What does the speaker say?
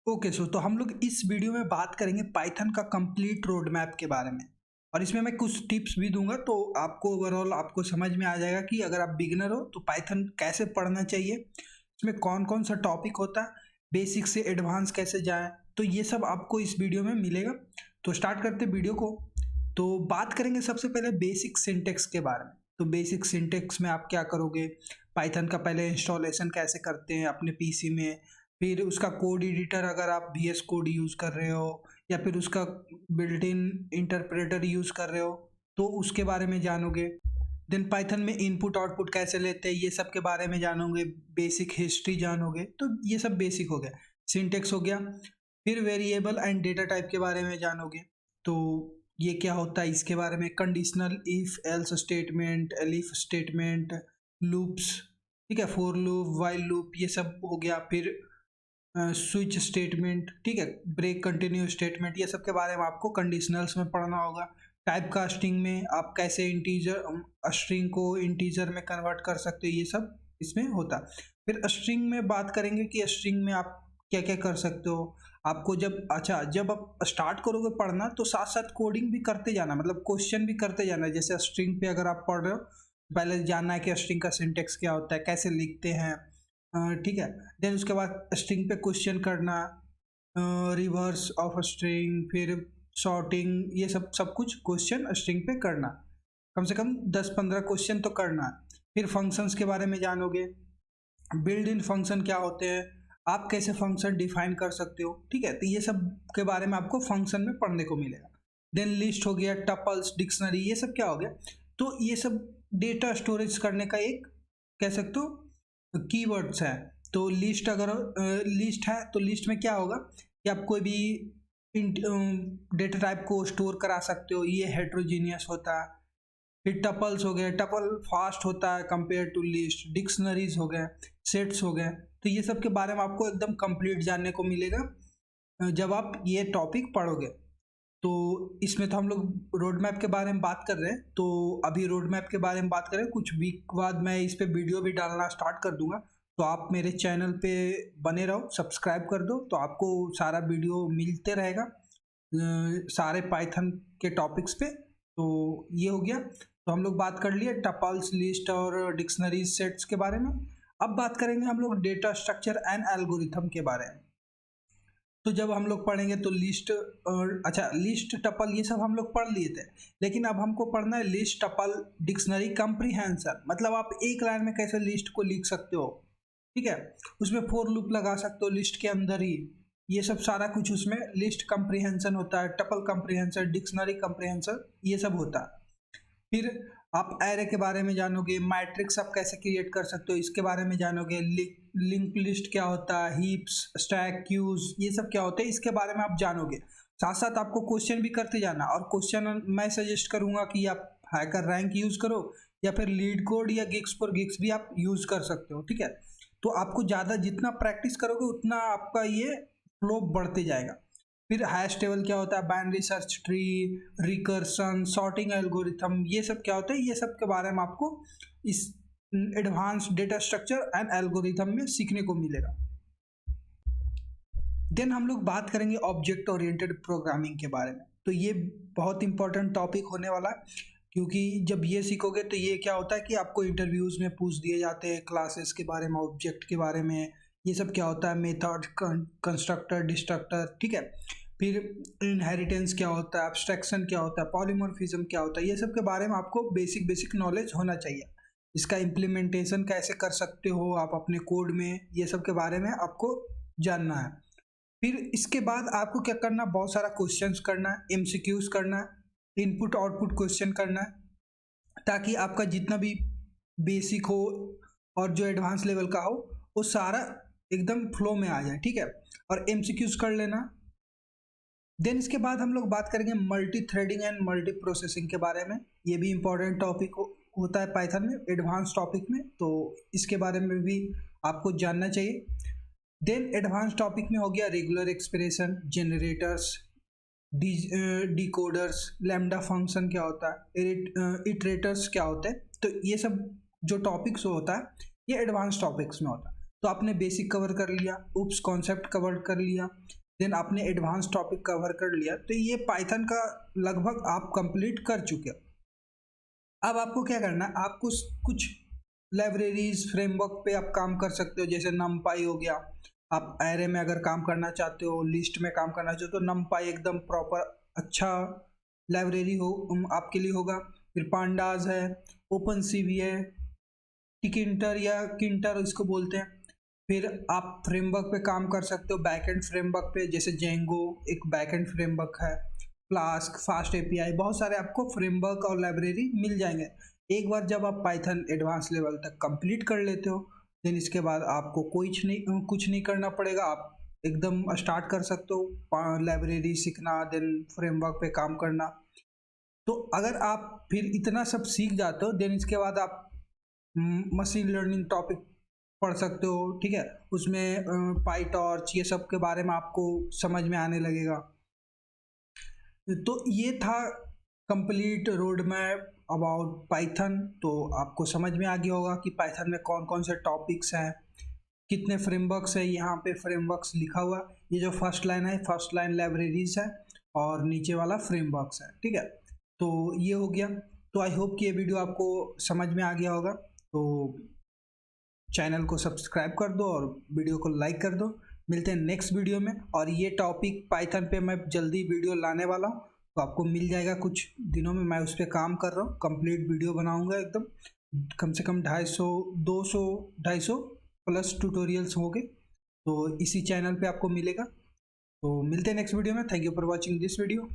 Okay तो हम लोग इस वीडियो में बात करेंगे पाइथन का कंप्लीट रोड मैप के बारे में। और इसमें मैं कुछ टिप्स भी दूंगा तो आपको ओवरऑल आपको समझ में आ जाएगा कि अगर आप बिगिनर हो तो पाइथन कैसे पढ़ना चाहिए, इसमें कौन कौन सा टॉपिक होता है, बेसिक से एडवांस कैसे जाए, तो ये सब आपको इस वीडियो में मिलेगा। तो स्टार्ट करते वीडियो को। तो बात करेंगे सबसे पहले बेसिक सिंटेक्स के बारे में। तो बेसिक सिंटेक्स में आप क्या करोगे, पाइथन का पहले इंस्टॉलेशन कैसे करते हैं अपने पीसी में, फिर उसका कोड एडिटर अगर आप VS कोड यूज़ कर रहे हो या फिर उसका बिल्ट इन इंटरप्रेटर यूज़ कर रहे हो तो उसके बारे में जानोगे। देन पाइथन में इनपुट आउटपुट कैसे लेते हैं ये सब के बारे में जानोगे, बेसिक हिस्ट्री जानोगे। तो ये सब बेसिक हो गया, सिंटेक्स हो गया। फिर वेरिएबल एंड डेटा टाइप के बारे में जानोगे, तो ये क्या होता है इसके बारे में, conditional, if else statement, elif statement, loops, ठीक है, फॉर लूप, व्हाइल लूप, ये सब हो गया। फिर स्विच स्टेटमेंट, ठीक है, ब्रेक, कंटिन्यू स्टेटमेंट, ये सब के बारे में आपको कंडीशनल्स में पढ़ना होगा। टाइप कास्टिंग में आप कैसे इंटीजर स्ट्रिंग को इंटीजर में कन्वर्ट कर सकते हो, ये सब इसमें होता। फिर स्ट्रिंग में बात करेंगे कि स्ट्रिंग में आप क्या क्या कर सकते हो। आपको जब जब आप स्टार्ट करोगे पढ़ना तो साथ साथ कोडिंग भी करते जाना, मतलब क्वेश्चन भी करते जाना। जैसे स्ट्रिंग पे अगर आप पढ़ रहे हो पहले जानना है कि स्ट्रिंग का सिंटेक्स क्या होता है, कैसे लिखते हैं, ठीक है। देन उसके बाद स्ट्रिंग पे क्वेश्चन करना, रिवर्स ऑफ स्ट्रिंग, फिर सॉर्टिंग, ये सब सब कुछ क्वेश्चन स्ट्रिंग पे करना, कम से कम 10-15 क्वेश्चन तो करना है। फिर फंक्शंस के बारे में जानोगे, बिल्ड इन फंक्शन क्या होते हैं, आप कैसे फंक्शन डिफाइन कर सकते हो, ठीक है। तो ये सब के बारे में आपको फंक्शन में पढ़ने को मिलेगा। देन लिस्ट हो गया, टपल्स, डिक्शनरी, ये सब क्या हो गया। तो ये सब डेटा स्टोरेज करने का एक कह सकते हो कीवर्ड्स है। तो लिस्ट अगर लिस्ट है तो लिस्ट में क्या होगा कि आप कोई भी डेटा टाइप को स्टोर करा सकते हो, ये हेट्रोजीनियस होता है। फिर टपल्स हो गए, टपल फास्ट होता है कंपेयर टू लिस्ट। डिक्शनरीज हो गए, सेट्स हो गए। तो ये सब के बारे में आपको एकदम कंप्लीट जानने को मिलेगा जब आप ये टॉपिक पढ़ोगे। तो इसमें तो हम लोग रोड मैप के बारे में बात कर रहे हैं, तो अभी रोड मैप के बारे में बात करें, कुछ वीक बाद मैं इस पे वीडियो भी डालना स्टार्ट कर दूंगा। तो आप मेरे चैनल पे बने रहो, सब्सक्राइब कर दो, तो आपको सारा वीडियो मिलते रहेगा सारे पाइथन के टॉपिक्स पे। तो ये हो गया। तो हम लोग बात कर लिए टपल्स, लिस्ट और डिक्शनरी सेट्स के बारे में। अब बात करेंगे हम लोग डेटा स्ट्रक्चर एंड एल्गोरिथम के बारे में। तो जब हम लोग पढ़ेंगे तो लिस्ट और लिस्ट, टपल, ये सब हम लोग पढ़ लिए थे, लेकिन अब हमको पढ़ना है लिस्ट, टपल, डिक्शनरी कम्प्रीहेंशन। मतलब आप एक लाइन में कैसे लिस्ट को लिख सकते हो, ठीक है, उसमें फॉर लूप लगा सकते हो लिस्ट के अंदर ही। ये सब सारा कुछ उसमें लिस्ट कम्प्रीहेंशन होता है, टपल कम्प्रीहेंशन, डिक्शनरी कम्प्रीहेंशन, ये सब होता है। फिर आप एरे के बारे में जानोगे, मैट्रिक्स आप कैसे क्रिएट कर सकते हो इसके बारे में जानोगे, लिंक लिस्ट क्या होता है, हीप्स, स्टैक, क्यूज, ये सब क्या होते हैं इसके बारे में आप जानोगे। साथ साथ आपको क्वेश्चन भी करते जाना, और क्वेश्चन मैं सजेस्ट करूंगा कि आप हैकर रैंक यूज करो या फिर लीड कोड या गिग्स फॉर गिग्स भी आप यूज कर सकते हो, ठीक है। तो आपको ज़्यादा जितना प्रैक्टिस करोगे उतना आपका ये फ्लो बढ़ते जाएगा। फिर हैश टेबल क्या होता है, binary search tree, recursion, sorting algorithm, ये सब क्या होता है, ये सब के बारे में आपको इस advance data structure and algorithm में सीखने को मिलेगा। देन हम लोग बात करेंगे ऑब्जेक्ट ओरिएंटेड प्रोग्रामिंग के बारे में। तो ये बहुत इंपॉर्टेंट टॉपिक होने वाला है, क्योंकि जब ये सीखोगे तो ये क्या होता है कि आपको इंटरव्यूज़ में पूछ दिए जाते हैं क्लासेस के बारे में, ऑब्जेक्ट के बारे में, ये सब क्या होता है, मेथड, कंस्ट्रक्टर, डिस्ट्रक्टर, ठीक है। फिर इनहेरिटेंस क्या होता है, एब्स्ट्रैक्शन क्या होता है, पॉलीमॉर्फिज्म क्या होता है, ये सब के बारे में आपको बेसिक बेसिक नॉलेज होना चाहिए। इसका इम्प्लीमेंटेशन कैसे कर सकते हो आप अपने कोड में, ये सब के बारे में आपको जानना है। फिर इसके बाद आपको क्या करना, बहुत सारा क्वेश्चंस करना है, एमसीक्यूज करना है, इनपुट आउटपुट क्वेश्चन करना है, ताकि आपका जितना भी बेसिक हो और जो एडवांस लेवल का हो वो सारा एकदम फ्लो में आ जाए, ठीक है। और एमसीक्यूज कर लेना। देन इसके बाद हम लोग बात करेंगे multi threading and multi processing के बारे में। ये भी इंपॉर्टेंट टॉपिक होता है पाइथन में, एडवांस टॉपिक में, तो इसके बारे में भी आपको जानना चाहिए। देन एडवांस टॉपिक में हो गया regular expression, generators, decoders, lambda function क्या होता है, इटरेटर्स क्या होते हैं। तो ये सब जो टॉपिक्स होता है ये एडवांस टॉपिक्स में होता है। तो आपने बेसिक कवर कर लिया, उप्स कॉन्सेप्ट कवर कर लिया, देन आपने एडवांस टॉपिक कवर कर लिया। तो ये पाइथन का लगभग आप कंप्लीट कर चुके हो। अब आपको क्या करना है, आपको कुछ लाइब्रेरीज फ्रेमवर्क पे आप काम कर सकते हो, जैसे numpy हो गया। आप एरे में अगर काम करना चाहते हो, लिस्ट में काम करना चाहते हो, तो numpy एकदम प्रॉपर अच्छा लाइब्रेरी हो आपके लिए होगा। फिर पांडाज है, ओपन सीवी है, टिकिंटर या किंटर इसको बोलते हैं। फिर आप फ्रेमवर्क पे काम कर सकते हो, बैकएंड फ्रेमवर्क पे, जैसे जेंगो एक बैकएंड फ्रेमवर्क है, फ्लास्क, फास्ट एपीआई, बहुत सारे आपको फ्रेमवर्क और लाइब्रेरी मिल जाएंगे। एक बार जब आप पाइथन एडवांस लेवल तक कंप्लीट कर लेते हो, देन इसके बाद आपको कुछ नहीं करना पड़ेगा। आप एकदम स्टार्ट कर सकते हो लाइब्रेरी सीखना, देन फ्रेमवर्क पे काम करना। तो अगर आप फिर इतना सब सीख जाते हो, देन इसके बाद आप मशीन लर्निंग टॉपिक पढ़ सकते हो, ठीक है। उसमें पाइटॉर्च ये सब के बारे में आपको समझ में आने लगेगा। तो ये था complete road map about Python. तो आपको समझ में आ गया होगा कि पाइथन में कौन कौन से टॉपिक्स हैं, कितने फ्रेमवर्क्स है। यहाँ पे फ्रेमवर्क्स लिखा हुआ, ये जो फर्स्ट लाइन है, फर्स्ट लाइन लाइब्रेरीज है, और नीचे वाला फ्रेमवर्क्स है, ठीक है। तो ये हो गया। तो आई होप कि ये वीडियो आपको समझ में आ गया होगा। तो चैनल को सब्सक्राइब कर दो और वीडियो को लाइक कर दो। मिलते हैं नेक्स्ट वीडियो में। और ये टॉपिक पाइथन पे मैं जल्दी वीडियो लाने वाला हूँ, तो आपको मिल जाएगा कुछ दिनों में। मैं उस पर काम कर रहा हूँ, कंप्लीट वीडियो बनाऊँगा एकदम, कम से कम 250 प्लस ट्यूटोरियल्स होंगे, तो इसी चैनल पे आपको मिलेगा। तो मिलते हैं नेक्स्ट वीडियो में। Thank you for watching this video.